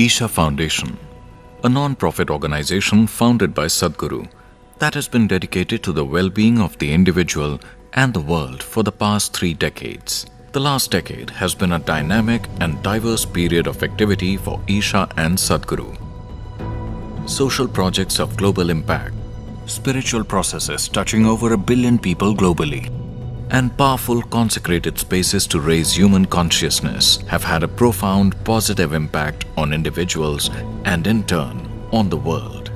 Isha Foundation, a non-profit organization founded by Sadhguru that has been dedicated to the well-being of the individual and the world for the past 3 decades. The last decade has been a dynamic and diverse period of activity for Isha and Sadhguru. Social projects of global impact, spiritual processes touching over 1 billion people globally, and powerful consecrated spaces to raise human consciousness have had a profound positive impact on individuals and in turn on the world.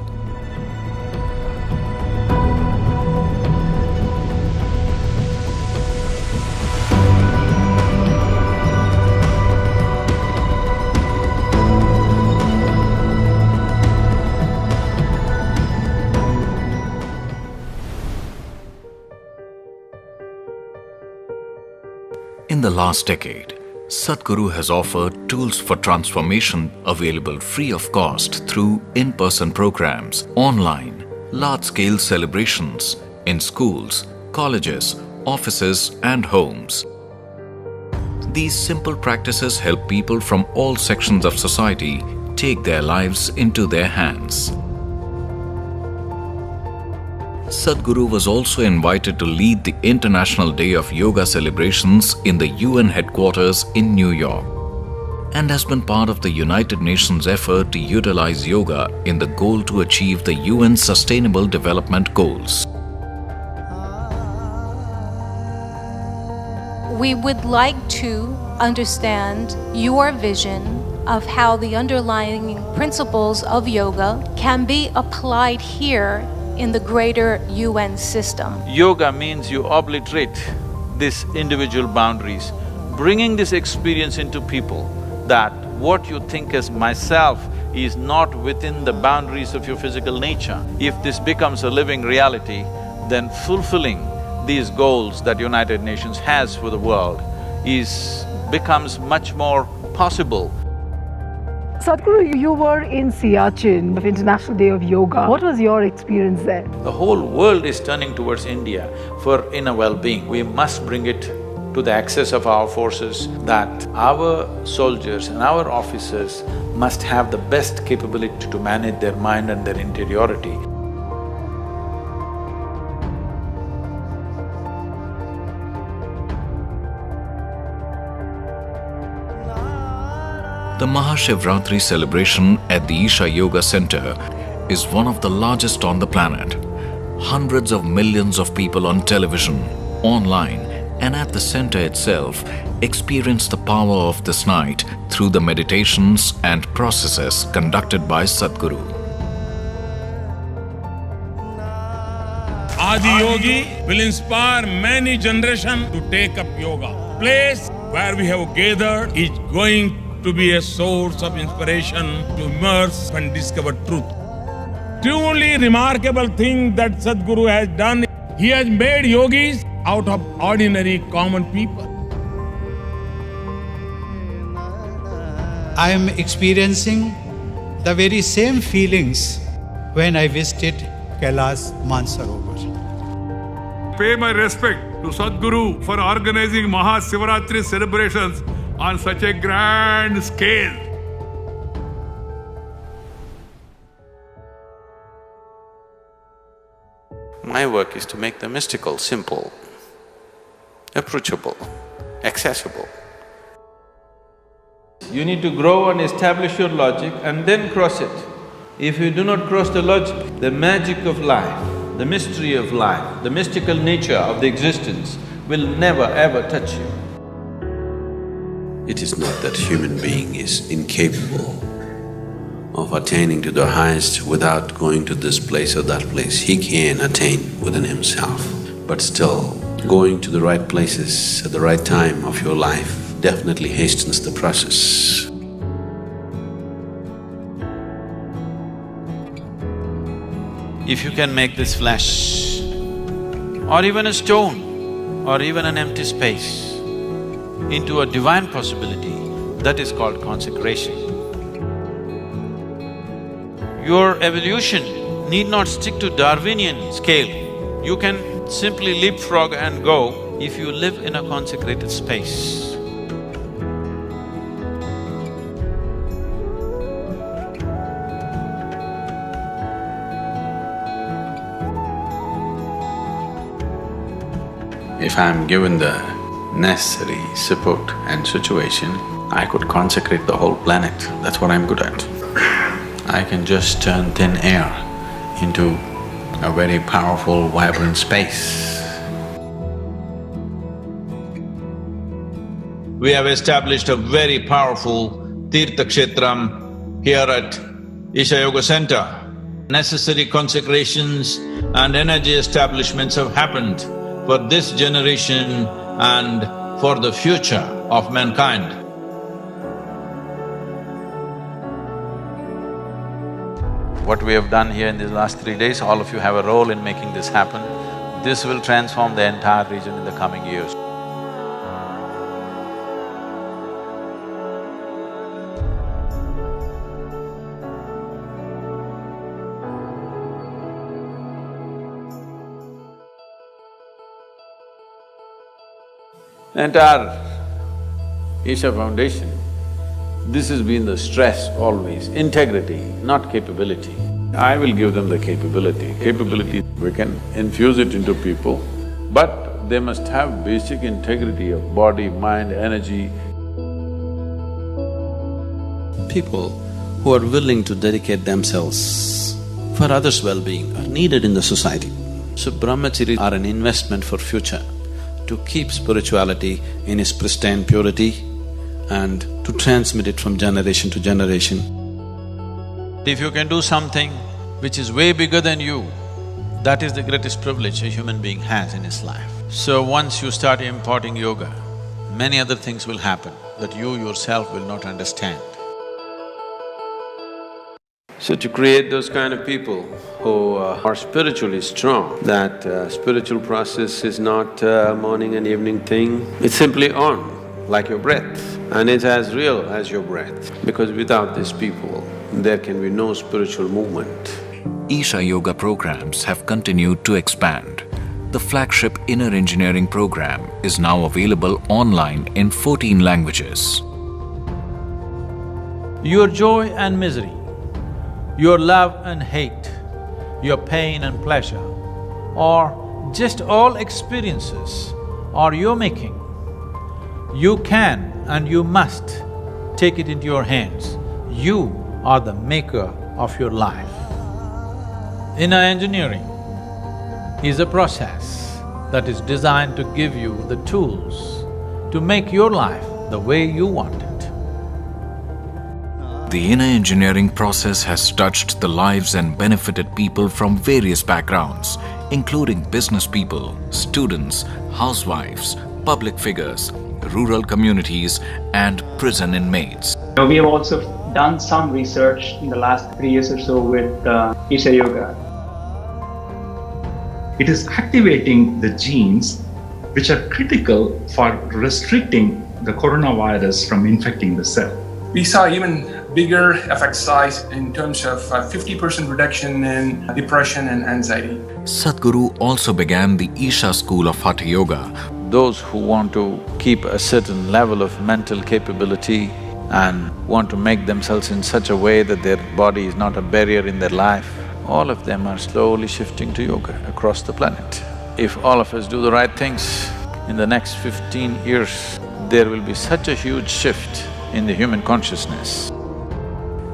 In the last decade, Sadhguru has offered tools for transformation available free of cost through in-person programs, online, large-scale celebrations, in schools, colleges, offices and homes. These simple practices help people from all sections of society take their lives into their hands. Sadhguru was also invited to lead the International Day of Yoga celebrations in the UN headquarters in New York and has been part of the United Nations effort to utilize yoga in the goal to achieve the UN Sustainable Development Goals. We would like to understand your vision of how the underlying principles of yoga can be applied here in the greater UN system. Yoga means you obliterate these individual boundaries, bringing this experience into people that what you think as myself is not within the boundaries of your physical nature. If this becomes a living reality, then fulfilling these goals that United Nations has for the world becomes much more possible. Sadhguru, you were in Siachen, of International Day of Yoga. What was your experience there? The whole world is turning towards India for inner well-being. We must bring it to the access of our forces that our soldiers and our officers must have the best capability to manage their mind and their interiority. The Mahashivratri celebration at the Isha Yoga Center is one of the largest on the planet. Hundreds of millions of people on television, online and at the center itself experience the power of this night through the meditations and processes conducted by Sadhguru. Adi Yogi will inspire many generations to take up yoga. Place where we have gathered is going to be a source of inspiration to immerse and discover truth. Truly remarkable thing that Sadhguru has done, he has made yogis out of ordinary common people. I am experiencing the very same feelings when I visited Kailash Mansarovar. Pay my respect to Sadhguru for organizing Mahashivratri celebrations on such a grand scale. My work is to make the mystical simple, approachable, accessible. You need to grow and establish your logic and then cross it. If you do not cross the logic, the magic of life, the mystery of life, the mystical nature of the existence will never ever touch you. It is not that human being is incapable of attaining to the highest without going to this place or that place. He can attain within himself, but still going to the right places at the right time of your life definitely hastens the process. If you can make this flesh, or even a stone, or even an empty space, into a divine possibility, that is called consecration. Your evolution need not stick to Darwinian scale. You can simply leapfrog and go if you live in a consecrated space. If I'm given the necessary support and situation, I could consecrate the whole planet. That's what I'm good at. I can just turn thin air into a very powerful, vibrant space. We have established a very powerful Tirtha Kshetram here at Isha Yoga Center. Necessary consecrations and energy establishments have happened for this generation and for the future of mankind. What we have done here in these last 3 days, all of you have a role in making this happen. This will transform the entire region in the coming years. Entire Isha Foundation, this has been the stress always, integrity, not capability. I will give them the capability. Capability, we can infuse it into people, but they must have basic integrity of body, mind, energy. People who are willing to dedicate themselves for others' well-being are needed in the society. So brahmacharis are an investment for future, to keep spirituality in its pristine purity and to transmit it from generation to generation. If you can do something which is way bigger than you, that is the greatest privilege a human being has in his life. So once you start importing yoga, many other things will happen that you yourself will not understand. So to create those kind of people who are spiritually strong, that spiritual process is not a morning and evening thing, it's simply on, like your breath, and it's as real as your breath. Because without these people, there can be no spiritual movement. Isha Yoga programs have continued to expand. The flagship Inner Engineering program is now available online in 14 languages. Your joy and misery, your love and hate, your pain and pleasure, or just all experiences are your making. You can and you must take it into your hands. You are the maker of your life. Inner engineering is a process that is designed to give you the tools to make your life the way you want it. The inner engineering process has touched the lives and benefited people from various backgrounds, including business people, students, housewives, public figures, rural communities, and prison inmates. We have also done some research in the last 3 years or so with Isha Yoga. It is activating the genes which are critical for restricting the coronavirus from infecting the cell. We saw even bigger effect size in terms of 50% reduction in depression and anxiety. Sadhguru also began the Isha school of Hatha Yoga. Those who want to keep a certain level of mental capability and want to make themselves in such a way that their body is not a barrier in their life, all of them are slowly shifting to yoga across the planet. If all of us do the right things, in the next 15 years, there will be such a huge shift in the human consciousness.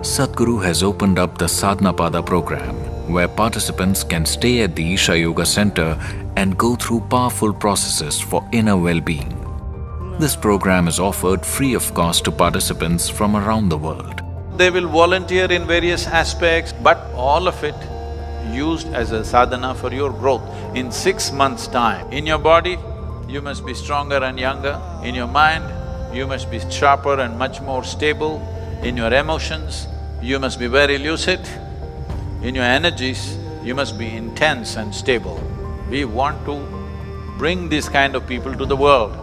Sadhguru has opened up the Sadhana Pada program, where participants can stay at the Isha Yoga Center and go through powerful processes for inner well-being. This program is offered free of cost to participants from around the world. They will volunteer in various aspects, but all of it used as a sadhana for your growth. In 6 months' time, in your body, you must be stronger and younger. In your mind, you must be sharper and much more stable. In your emotions, you must be very lucid. In your energies, you must be intense and stable. We want to bring these kind of people to the world.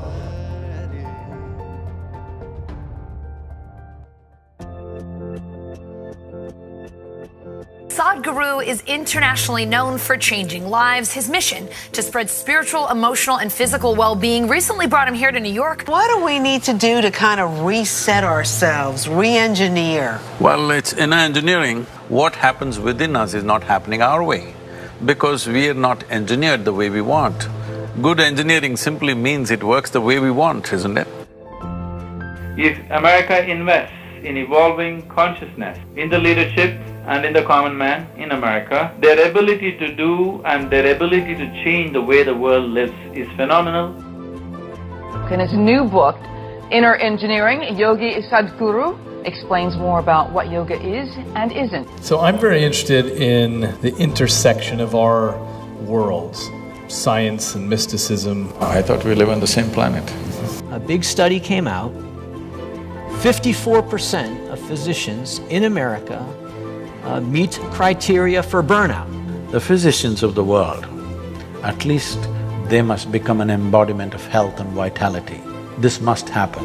Sadhguru is internationally known for changing lives. His mission to spread spiritual, emotional, and physical well-being recently brought him here to New York. What do we need to do to kind of reset ourselves, re-engineer? Well, it's inner engineering. What happens within us is not happening our way because we are not engineered the way we want. Good engineering simply means it works the way we want, isn't it? If America invests in evolving consciousness in the leadership and in the common man in America, their ability to do and their ability to change the way the world lives is phenomenal. In his new book, Inner Engineering, Yogi Sadhguru explains more about what yoga is and isn't. So I'm very interested in the intersection of our worlds, science and mysticism. I thought we live on the same planet. A big study came out. 54% of physicians in America meet criteria for burnout. The physicians of the world, at least they must become an embodiment of health and vitality. This must happen.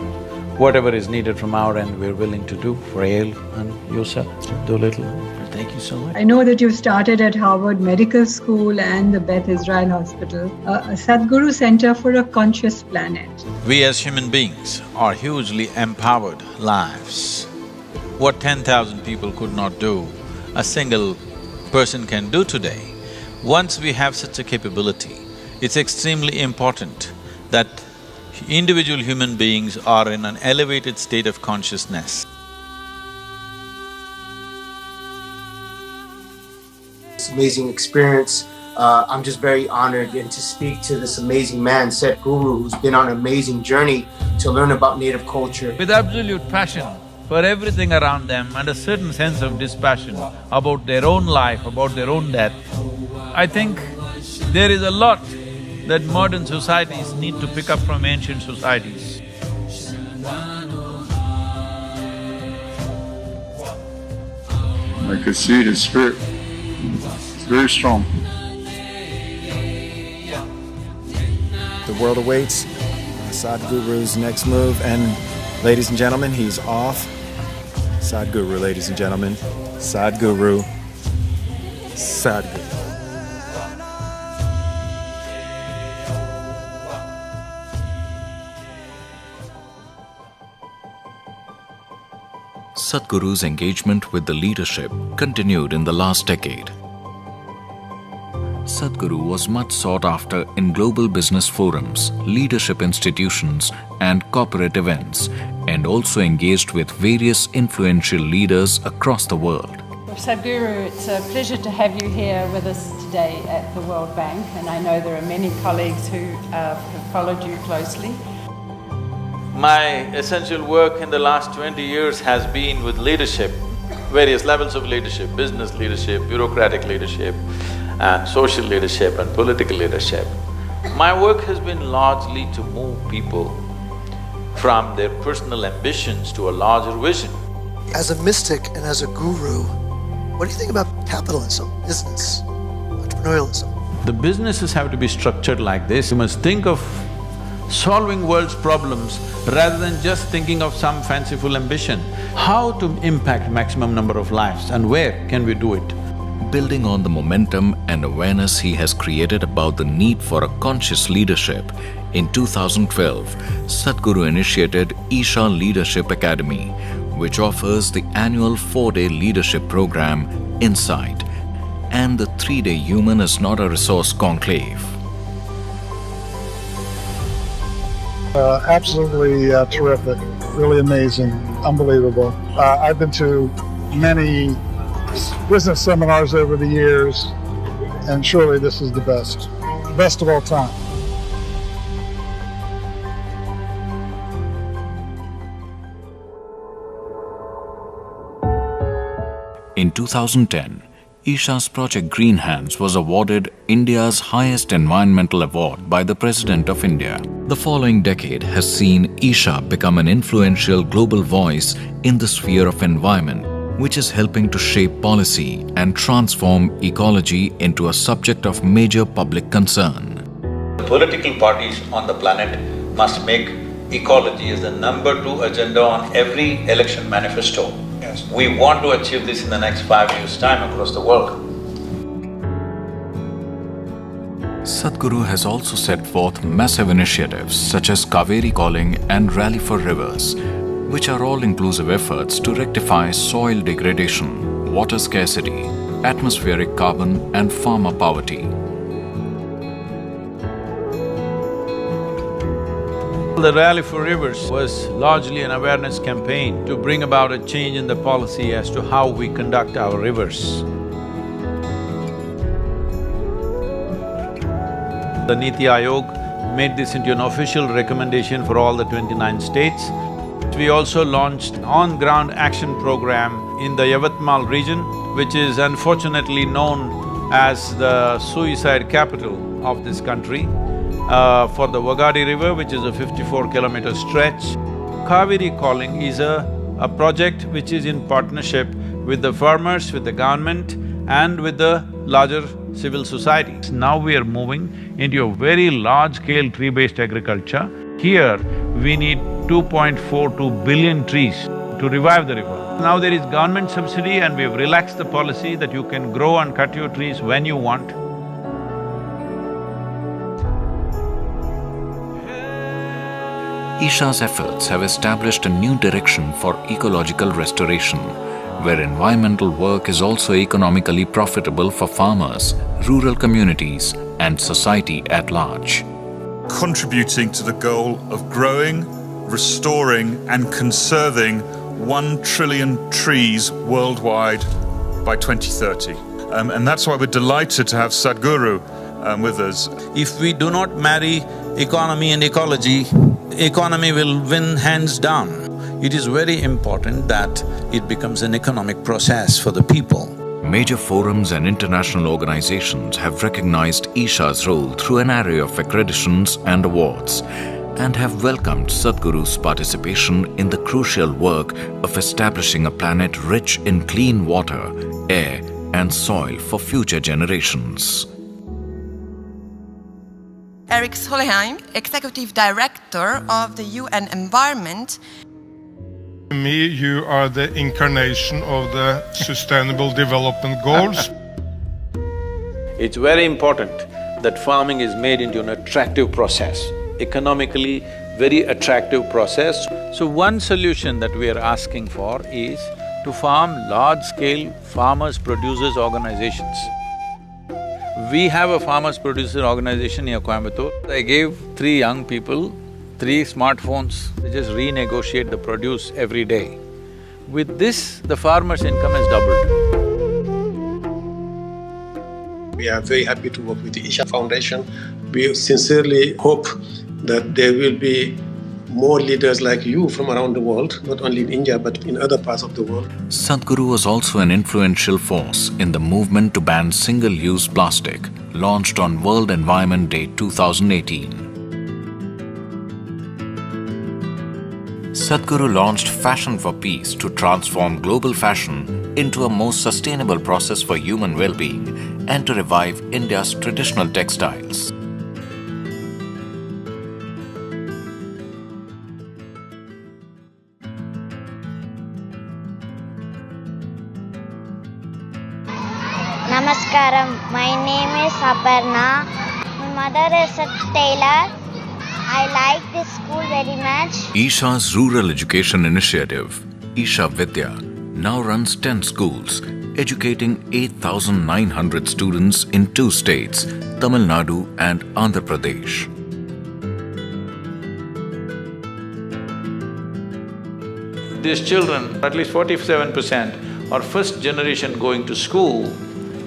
Whatever is needed from our end, we're willing to do for Ale and you, sir. Do a little. Thank you so much. I know that you've started at Harvard Medical School and the Beth Israel Hospital, a Sadhguru Center for a Conscious Planet. We as human beings are hugely empowered lives. What 10,000 people could not do, a single person can do today. Once we have such a capability, it's extremely important that individual human beings are in an elevated state of consciousness. It's an amazing experience. I'm just very honored and to speak to this amazing man, Sadhguru, who's been on an amazing journey to learn about native culture. With absolute passion for everything around them and a certain sense of dispassion about their own life, about their own death, I think there is a lot that modern societies need to pick up from ancient societies. I could see his spirit. It's very strong. The world awaits Sadhguru's next move, and ladies and gentlemen, he's off. Sadhguru, ladies and gentlemen. Sadhguru. Sadhguru. Sadhguru's engagement with the leadership continued in the last decade. Sadhguru was much sought after in global business forums, leadership institutions, and corporate events, and also engaged with various influential leaders across the world. Sadhguru, it's a pleasure to have you here with us today at the World Bank, and I know there are many colleagues who have followed you closely. My essential work in the last 20 years has been with leadership, various levels of leadership, business leadership, bureaucratic leadership, and social leadership and political leadership. My work has been largely to move people from their personal ambitions to a larger vision. As a mystic and as a guru, what do you think about capitalism, business, entrepreneurialism? The businesses have to be structured like this. You must think of solving world's problems rather than just thinking of some fanciful ambition. How to impact maximum number of lives and where can we do it? Building on the momentum and awareness he has created about the need for a conscious leadership, in 2012, Sadhguru initiated Isha Leadership Academy, which offers the annual 4-day leadership program, Insight, and the 3-day Human is Not a Resource conclave. Absolutely terrific, really amazing, unbelievable. I've been to many business seminars over the years, and surely this is the best of all time. In 2010, Isha's project Green Hands was awarded India's highest environmental award by the President of India. The following decade has seen Isha become an influential global voice in the sphere of environment, which is helping to shape policy and transform ecology into a subject of major public concern. The political parties on the planet must make ecology as the #2 agenda on every election manifesto. Yes. We want to achieve this in the next 5 years' time across the world. Sadhguru has also set forth massive initiatives such as Kaveri Calling and Rally for Rivers, which are all-inclusive efforts to rectify soil degradation, water scarcity, atmospheric carbon and farmer poverty. The Rally for Rivers was largely an awareness campaign to bring about a change in the policy as to how we conduct our rivers. The Niti Aayog made this into an official recommendation for all the 29 states. We also launched an on-ground action program in the Yavatmal region, which is unfortunately known as the suicide capital of this country, for the Wagadi River, which is a 54-kilometer stretch. Kaveri Calling is a project which is in partnership with the farmers, with the government and with the larger civil society. Now we are moving into a very large-scale tree-based agriculture. Here, we need 2.42 billion trees to revive the river. Now there is government subsidy and we've relaxed the policy that you can grow and cut your trees when you want. Isha's efforts have established a new direction for ecological restoration, where environmental work is also economically profitable for farmers, rural communities and society at large. Contributing to the goal of growing, restoring and conserving 1 trillion trees worldwide by 2030. And that's why we're delighted to have Sadhguru with us. If we do not marry economy and ecology, economy will win hands down. It is very important that it becomes an economic process for the people. Major forums and international organizations have recognized Isha's role through an array of accreditations and awards, and have welcomed Sadhguru's participation in the crucial work of establishing a planet rich in clean water, air and soil for future generations. Eric Solheim, Executive Director of the UN Environment. To me, you are the incarnation of the Sustainable Development Goals. It's very important that farming is made into an attractive process, economically very attractive process. So one solution that we are asking for is to form large-scale farmers-producers organizations. We have a farmers-producer organization near Coimbatore. I gave 3 young people 3 smartphones, they just renegotiate the produce every day. With this, the farmer's income has doubled. We are very happy to work with the Isha Foundation. We sincerely hope that there will be more leaders like you from around the world, not only in India but in other parts of the world. Sadhguru was also an influential force in the movement to ban single-use plastic, launched on World Environment Day 2018. Sadhguru launched Fashion for Peace to transform global fashion into a more sustainable process for human well-being and to revive India's traditional textiles. Namaskaram, my name is Aparna. My mother is a tailor. I like this school very much. Isha's rural education initiative, Isha Vidya, now runs 10 schools, educating 8,900 students in 2 states, Tamil Nadu and Andhra Pradesh. These children, at least 47%, are first generation going to school.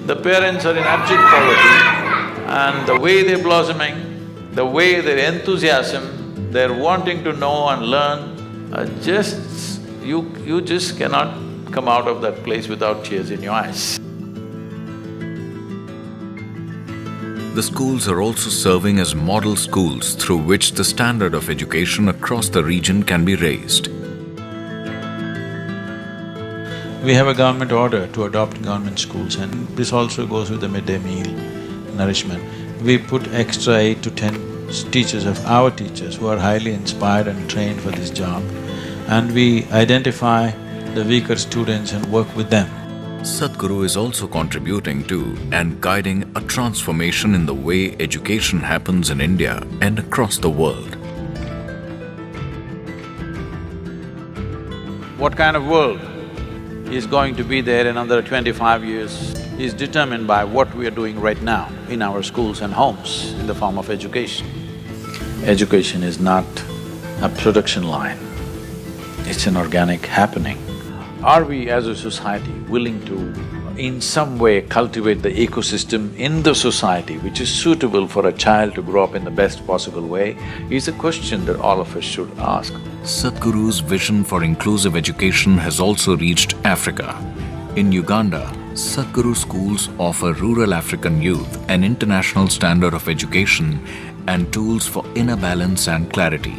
The parents are in abject poverty, and the way they're blossoming, the way their enthusiasm, their wanting to know and learn, you just cannot come out of that place without tears in your eyes. The schools are also serving as model schools through which the standard of education across the region can be raised. We have a government order to adopt government schools, and this also goes with the midday meal nourishment. We put extra 8 to 10 teachers of our teachers who are highly inspired and trained for this job, and we identify the weaker students and work with them. Sadhguru is also contributing to and guiding a transformation in the way education happens in India and across the world. What kind of world is going to be there in another 25 years is determined by what we are doing right now in our schools and homes in the form of education. Education is not a production line. It's an organic happening. Are we as a society willing to, in some way, cultivate the ecosystem in the society which is suitable for a child to grow up in the best possible way, is a question that all of us should ask. Sadhguru's vision for inclusive education has also reached Africa. In Uganda, Sadhguru schools offer rural African youth an international standard of education and tools for inner balance and clarity.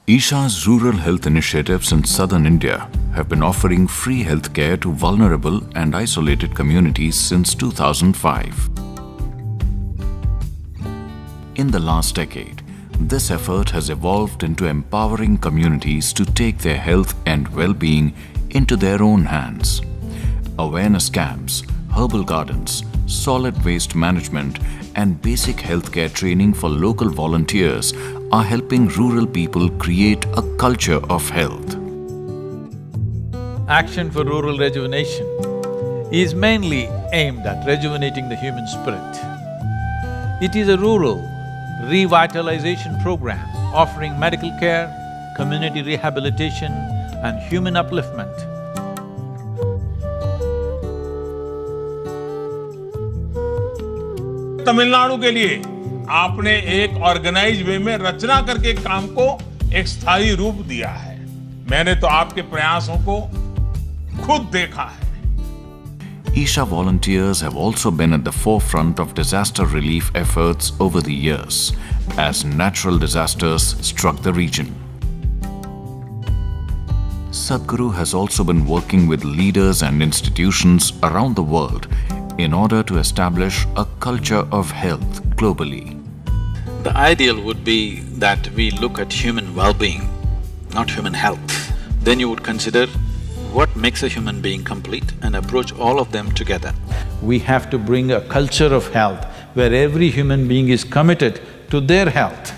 Isha's rural health initiatives in southern India have been offering free healthcare to vulnerable and isolated communities since 2005. In the last decade, this effort has evolved into empowering communities to take their health and well-being into their own hands. Awareness camps, herbal gardens, solid waste management, and basic healthcare training for local volunteers are helping rural people create a culture of health. Action for rural rejuvenation is mainly aimed at rejuvenating the human spirit. It is a rural revitalization program offering medical care, community rehabilitation and human upliftment. Tamil Nadu के लिए आपने एक organise way में रचना करके काम को एक स्थायी रूप दिया है। मैंने तो आपके प्रयासों को खुद देखा है। Isha volunteers have also been at the forefront of disaster relief efforts over the years as natural disasters struck the region. Sadhguru has also been working with leaders and institutions around the world in order to establish a culture of health globally. The ideal would be that we look at human well-being, not human health. Then you would consider what makes a human being complete and approach all of them together. We have to bring a culture of health where every human being is committed to their health.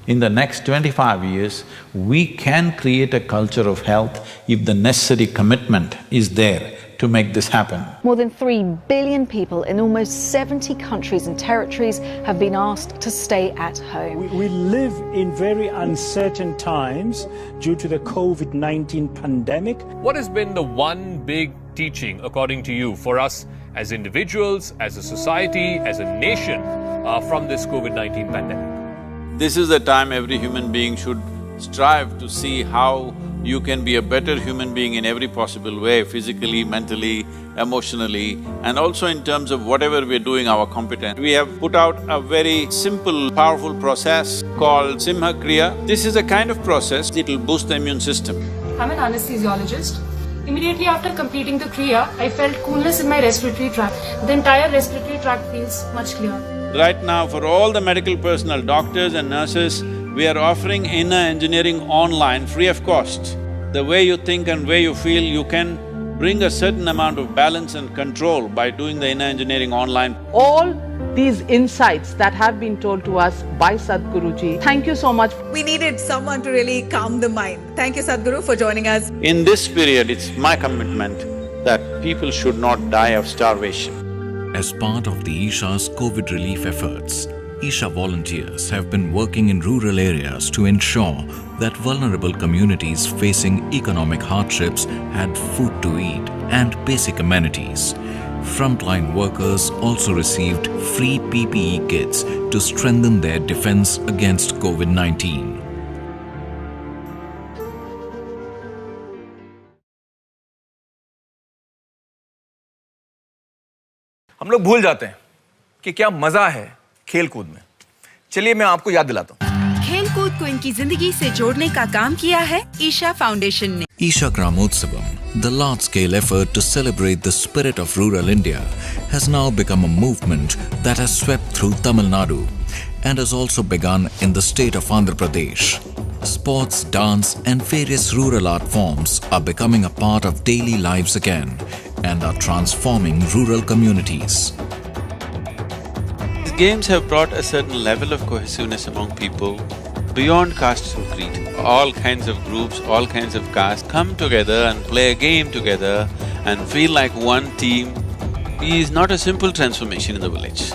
In the next 25 years, we can create a culture of health if the necessary commitment is there to make this happen. More than 3 billion people in almost 70 countries and territories have been asked to stay at home. We live in very uncertain times due to the COVID-19 pandemic. What has been the one big teaching, according to you, for us as individuals, as a society, as a nation, from this COVID-19 pandemic? This is the time every human being should strive to see how you can be a better human being in every possible way, physically, mentally, emotionally, and also in terms of whatever we're doing, our competence. We have put out a very simple, powerful process called Simha Kriya. This is a kind of process, it'll boost the immune system. I'm an anesthesiologist. Immediately after completing the Kriya, I felt coolness in my respiratory tract. The entire respiratory tract feels much clearer. Right now, for all the medical personnel, doctors and nurses, we are offering inner engineering online free of cost. The way you think and way you feel, you can bring a certain amount of balance and control by doing the inner engineering online. All these insights that have been told to us by Sadhguruji, thank you so much. We needed someone to really calm the mind. Thank you, Sadhguru, for joining us. In this period, it's my commitment that people should not die of starvation. As part of the Isha's COVID relief efforts, Isha volunteers have been working in rural areas to ensure that vulnerable communities facing economic hardships had food to eat and basic amenities. Frontline workers also received free PPE kits to strengthen their defense against COVID-19. हम लोग भूल जाते हैं कि क्या मजा है खेल-कूद में। चलिए मैं आपको याद दिलाता हूँ। खेल-कूद को इनकी जिंदगी से जोड़ने का काम किया है ईशा फाउंडेशन ने। Isha Gramotsavam, the large-scale effort to celebrate the spirit of rural India, has now become a movement that has swept through Tamil Nadu and has also begun in the state of Andhra Pradesh. Sports, dance and various rural art forms are becoming a part of daily lives again and are transforming rural communities. These games have brought a certain level of cohesiveness among people beyond caste and creed. All kinds of groups, all kinds of castes come together and play a game together and feel like one team is not a simple transformation in the village.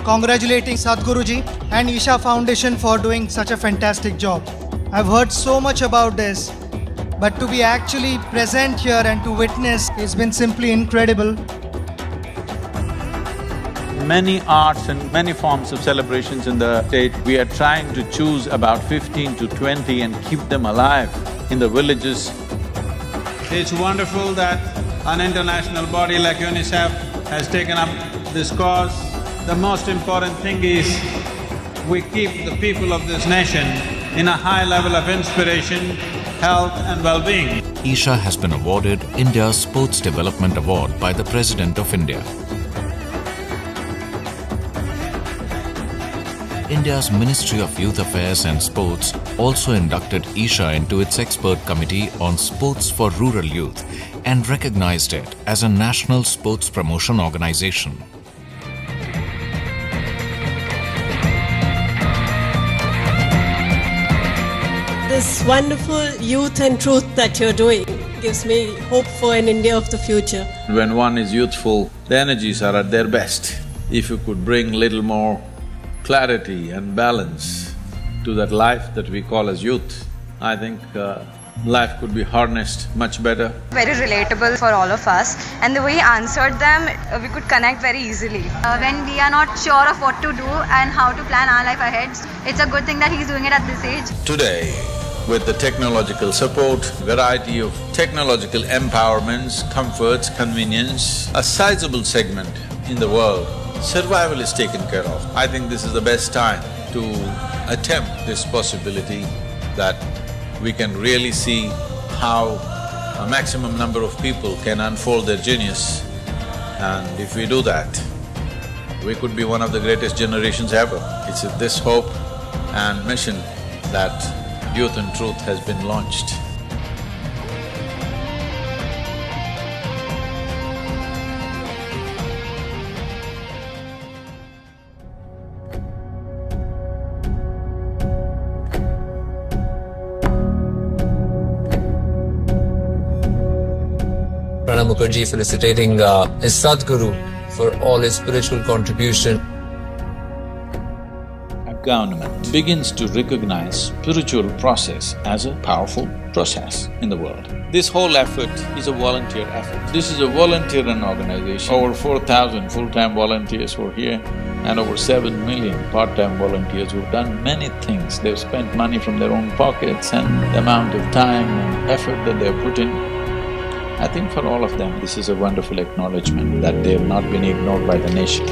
Congratulating Sadhguruji and Isha Foundation for doing such a fantastic job. I've heard so much about this, but to be actually present here and to witness has been simply incredible. Many arts and many forms of celebrations in the state, we are trying to choose about 15 to 20 and keep them alive in the villages. It's wonderful that an international body like UNICEF has taken up this cause. The most important thing is we keep the people of this nation in a high level of inspiration, health and well-being. Isha has been awarded India's Sports Development Award by the President of India. India's Ministry of Youth Affairs and Sports also inducted Isha into its expert committee on sports for rural youth and recognized it as a national sports promotion organization. This wonderful youth and truth that you're doing gives me hope for an India of the future. When one is youthful, the energies are at their best. If you could bring little more clarity and balance to that life that we call as youth, I think life could be harnessed much better. Very relatable for all of us, and the way he answered them, we could connect very easily. When we are not sure of what to do and how to plan our life ahead, it's a good thing that he's doing it at this age. Today, with the technological support, variety of technological empowerments, comforts, convenience, a sizable segment in the world, survival is taken care of. I think this is the best time to attempt this possibility that we can really see how a maximum number of people can unfold their genius. And if we do that, we could be one of the greatest generations ever. It's with this hope and mission that Youth and Truth has been launched. Pranab Mukherjee felicitating his Sadhguru for all his spiritual contribution. A government begins to recognize spiritual process as a powerful process in the world. This whole effort is a volunteer effort. This is a volunteer-run organization. Over 4,000 full-time volunteers who are here and over 7 million part-time volunteers who've done many things. They've spent money from their own pockets and the amount of time and effort that they've put in. I think for all of them, this is a wonderful acknowledgement that they have not been ignored by the nation.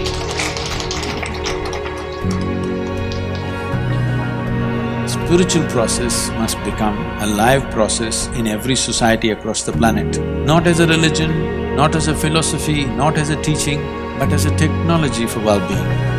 Spiritual process must become a live process in every society across the planet. Not as a religion, not as a philosophy, not as a teaching, but as a technology for well-being.